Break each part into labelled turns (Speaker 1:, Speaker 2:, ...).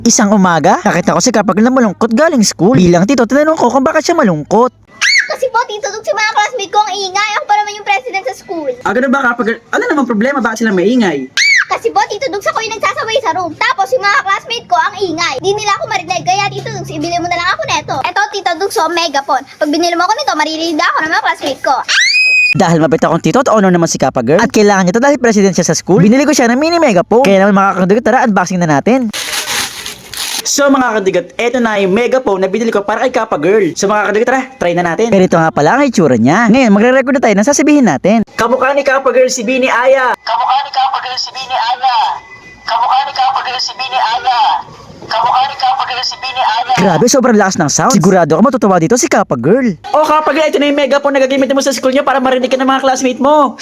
Speaker 1: Isang umaga, nakita ko si Kapag na malungkot galing school. Bilang tito, tinanong ko kung bakit siya malungkot.
Speaker 2: Kasi po, tito, dun sa mga classmate ko ang ingay. Ako pa naman yung president sa school.
Speaker 3: Ganun ba Kapag? Ano namang problema? Bakit sila maingay?
Speaker 2: Kasi po, tito, dun sa ko yung nagsasabay sa room. Tapos yung mga classmate ko ang ingay. Di nila ako marinig. Kaya tito, dun ibili mo na lang ako neto. Eto, tito, dun sa megaphone. Pag binili mo ako nito, maririnig ako ng mga classmate ko.
Speaker 1: Dahil mabait akong tito at honor naman si Kapag Girl. At kailangan niya to dahil president siya sa school. Binili ko siya ng mini megaphone. Kaya naman makakagdagat, tara unboxing na natin.
Speaker 3: So mga kadigat, eto na yung megaphone na binili ko para kay Kapag Girl. So mga kadigat, tara, try na natin.
Speaker 1: Pero ito nga pala ang itsura niya. Ngayon, magre-record na tayo ng sasabihin natin.
Speaker 3: Kamukha ni Kapag Girl si Bini Aya. Kamukha ni Kapag Girl si Bini Aya. Kamukha ni Kapag Girl si Bini Aya. Kamukha ni Kapag Girl si Bini Aya.
Speaker 1: Grabe, sobrang lakas ng sound. Sigurado ako matutuwa dito si Kapag Girl.
Speaker 3: O Kapag Girl, ito na yung megaphone na gagamit mo sa school nyo para marinig ka ng mga classmate mo.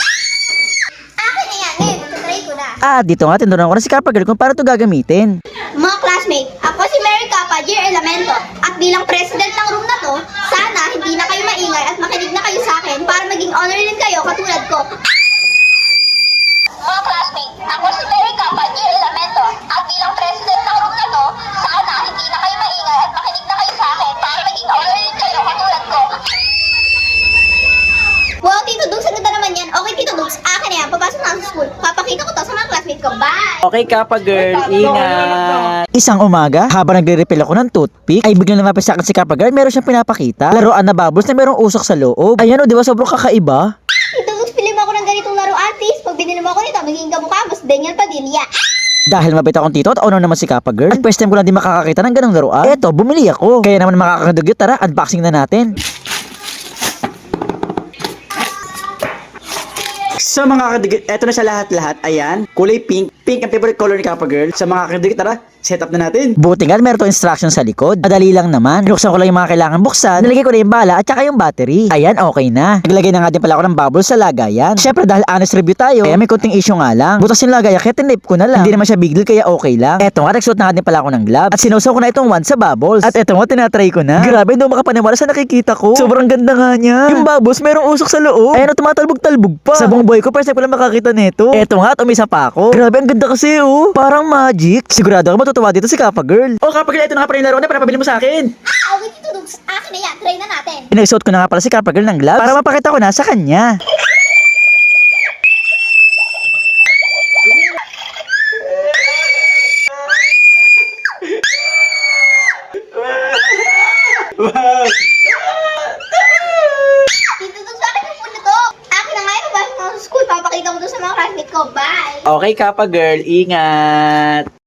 Speaker 2: Akin na yan. Ngayon, matatry ko na.
Speaker 1: At dito nga, tinuruan ko na si Kapag Girl kung paano ito gagamitin.
Speaker 2: Mga classmate, ako si Mary Capa, Dear Elemento. At bilang president ng room na to, sana hindi na kayo maingay at makinig na kayo sa akin para maging honor din kayo katulad ko. Mga classmate, ako si Mary Capa, Dear Elemento. At bilang president ng room na to, sana hindi na kayo maingay at makinig na kayo sa akin para maging honor din kayo katulad ko. Wow, Tito Dugs, ang ganda naman yan. Okay, Tito Dugs, akin na yan. Papasok na ako sa school. Papakita ko to sa mga classmate ko. Bye!
Speaker 3: Okay Kapag Girl, ingat.
Speaker 1: Isang umaga, habang nagre-refill ako ng toothpick, ay biglang lumapit sa akin si Kapag Girl. Meron siyang pinapakita. Laruan na bubbles na merong usok sa loob. Ayan o, di ba sobrang kakaiba?
Speaker 2: Tito Dugs, pili mo ako ng ganitong laruan, please. Pag binili mo ako nito, magiging kamukha mo, Daniel Padilla.
Speaker 1: Dahil mabait akong tito at honor naman si Kapag Girl. At first time ko lang di makakakita ng ganong laruan. Eto, bumili ako. Kaya naman makakadugyot, tara, unboxing na natin.
Speaker 3: So mga kadigat, eto na sa lahat-lahat. Ayan, kulay pink. Pink ang favorite color ni Kapag Girl. Sa mga kadigat, tara, set up na natin.
Speaker 1: Buti nga, meron to instruction sa likod. Madali lang naman. Binuksan ko lang yung mga kailangan buksan. Nilagay ko na yung bala at saka yung battery. Ayan, okay na. Naglagay na nga din pala ako ng bubbles sa lagayan. Siyempre dahil honest review tayo, kaya may konting issue nga lang. Butas yung lagayan, kaya tinip ko na lang. Hindi naman siya big deal, kaya okay lang. Eto nga, nagsuot na nga din pala ako ng glove. At sinusaw ko na itong one sa bubbles. At eto nga, tinatry ko na. Grabe, hindi ako makapaniwala sa nakikita ko. Sobrang ganda nga niya. Yung bubbles, merong usok sa loob. Ayan, tumatalbog-talbog pa. Sa buong buhay ko, first time ko lang makakita nito. Eto nga, at umisa pa ako. Grabe, ang ganda kasi oh. Parang magic. Sigurado ako matutuwa dito si Kapag Girl.
Speaker 3: O Kapag Girl, ito na nga pala yung laro na para pabili mo sa akin.
Speaker 2: Okay, Tito Dugs, akin na yan. Try na natin.
Speaker 1: Pinagsuot ko na nga pala si Kapag Girl ng gloves para mapakita ko na sa kanya.
Speaker 2: Tito Dugs, akin na muna to. Akin na nga yun. Papasok na ako sa school. Papakita ko to sa mga classmate ko. Bye!
Speaker 3: Okay Kapag Girl, ingat.